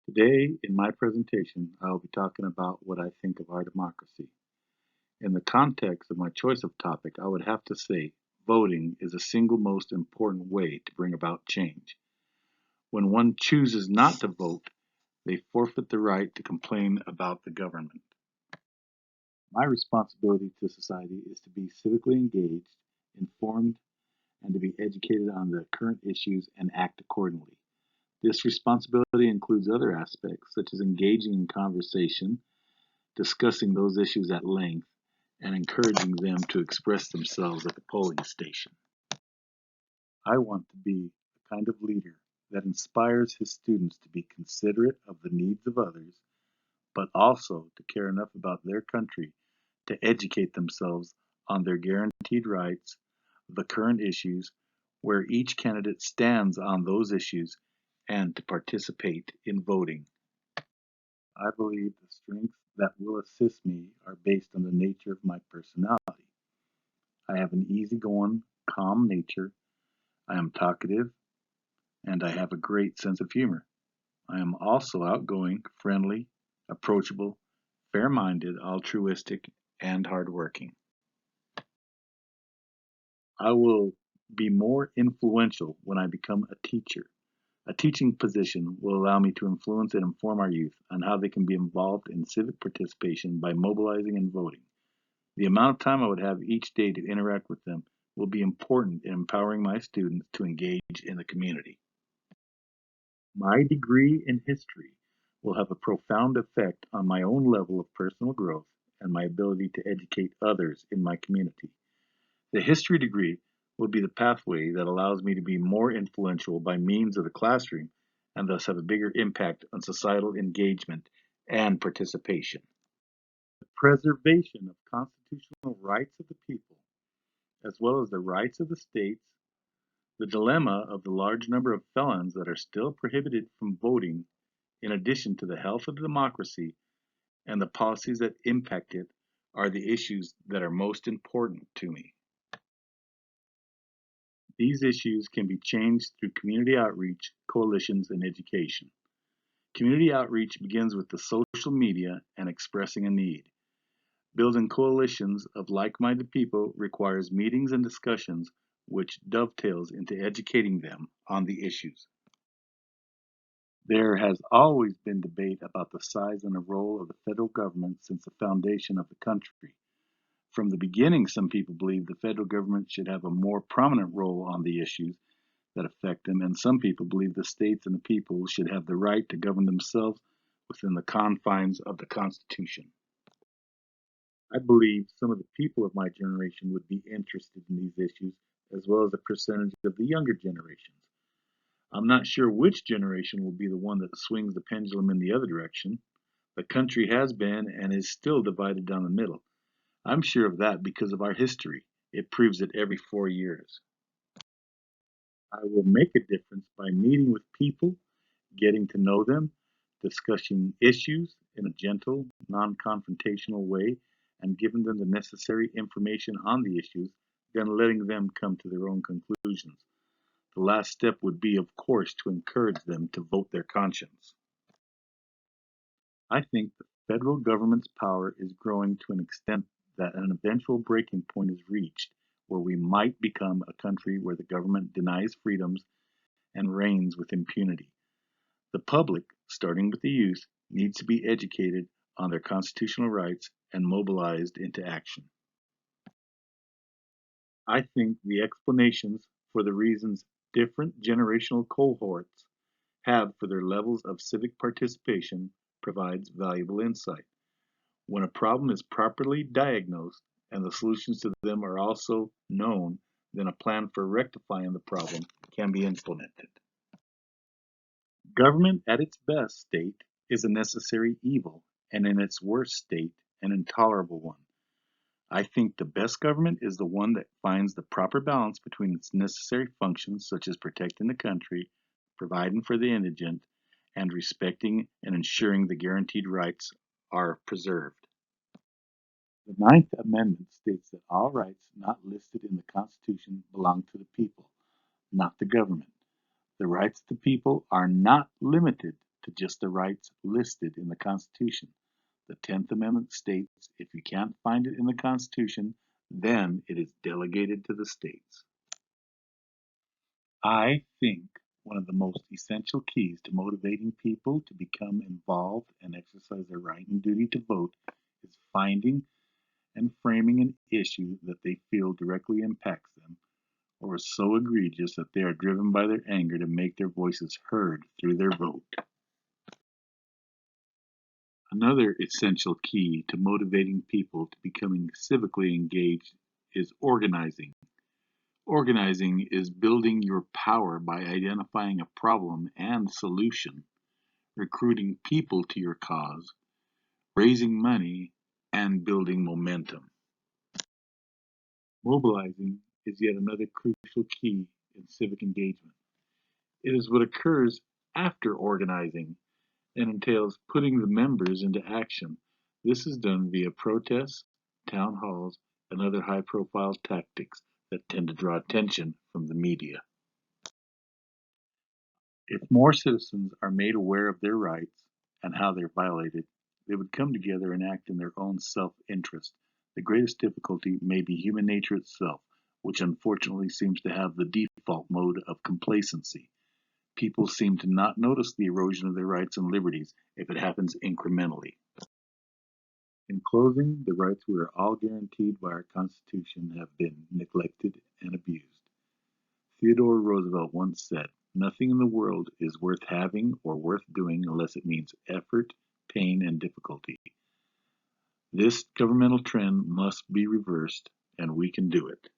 Today, in my presentation, I will be talking about what I think of our democracy. In the context of my choice of topic, I would have to say voting is the single most important way to bring about change. When one chooses not to vote, they forfeit the right to complain about the government. My responsibility to society is to be civically engaged, informed, and to be educated on the current issues and act accordingly. This responsibility includes other aspects, such as engaging in conversation, discussing those issues at length, and encouraging them to express themselves at the polling station. I want to be the kind of leader that inspires his students to be considerate of the needs of others, but also to care enough about their country to educate themselves on their guaranteed rights, the current issues, where each candidate stands on those issues, and to participate in voting. I believe the strengths that will assist me are based on the nature of my personality. I have an easygoing, calm nature. I am talkative, and I have a great sense of humor. I am also outgoing, friendly, approachable, fair minded, altruistic, and hardworking. I will be more influential when I become a teacher. A teaching position will allow me to influence and inform our youth on how they can be involved in civic participation by mobilizing and voting. The amount of time I would have each day to interact with them will be important in empowering my students to engage in the community. My degree in history will have a profound effect on my own level of personal growth and my ability to educate others in my community. The history degree will be the pathway that allows me to be more influential by means of the classroom and thus have a bigger impact on societal engagement and participation. The preservation of constitutional rights of the people, as well as the rights of the states, the dilemma of the large number of felons that are still prohibited from voting, in addition to the health of democracy and the policies that impact it, are the issues that are most important to me. These issues can be changed through community outreach, coalitions, and education. Community outreach begins with the social media and expressing a need. Building coalitions of like-minded people requires meetings and discussions which dovetails into educating them on the issues. There has always been debate about the size and the role of the federal government since the foundation of the country. From the beginning, some people believed the federal government should have a more prominent role on the issues that affect them, and some people believe the states and the people should have the right to govern themselves within the confines of the Constitution. I believe some of the people of my generation would be interested in these issues, as well as a percentage of the younger generations. I'm not sure which generation will be the one that swings the pendulum in the other direction. The country has been and is still divided down the middle. I'm sure of that because of our history. It proves it every 4 years. I will make a difference by meeting with people, getting to know them, discussing issues in a gentle, non confrontational way, and giving them the necessary information on the issues, then letting them come to their own conclusions. The last step would be, of course, to encourage them to vote their conscience. I think the federal government's power is growing to an extent that an eventual breaking point is reached where we might become a country where the government denies freedoms and reigns with impunity. The public, starting with the youth, needs to be educated on their constitutional rights and mobilized into action. I think the explanations for the reasons different generational cohorts have for their levels of civic participation provides valuable insight. When a problem is properly diagnosed and the solutions to them are also known, then a plan for rectifying the problem can be implemented. Government at its best state is a necessary evil, and in its worst state, an intolerable one. I think the best government is the one that finds the proper balance between its necessary functions, such as protecting the country, providing for the indigent, and respecting and ensuring the guaranteed rights are preserved. The Ninth Amendment states that all rights not listed in the Constitution belong to the people, not the government. The rights of the people are not limited to just the rights listed in the Constitution. The 10th Amendment states if you can't find it in the Constitution, then it is delegated to the states. I think one of the most essential keys to motivating people to become involved and exercise their right and duty to vote is finding and framing an issue that they feel directly impacts them or is so egregious that they are driven by their anger to make their voices heard through their vote. Another essential key to motivating people to becoming civically engaged is organizing. Organizing is building your power by identifying a problem and solution, recruiting people to your cause, raising money, and building momentum. Mobilizing is yet another crucial key in civic engagement. It is what occurs after organizing and entails putting the members into action. This is done via protests, town halls, and other high-profile tactics that tend to draw attention from the media. If more citizens are made aware of their rights and how they're violated, they would come together and act in their own self-interest. The greatest difficulty may be human nature itself, which unfortunately seems to have the default mode of complacency. People seem to not notice the erosion of their rights and liberties if it happens incrementally. In closing, the rights we are all guaranteed by our Constitution have been neglected and abused. Theodore Roosevelt once said, "Nothing in the world is worth having or worth doing unless it means effort, pain, and difficulty." This governmental trend must be reversed, and we can do it.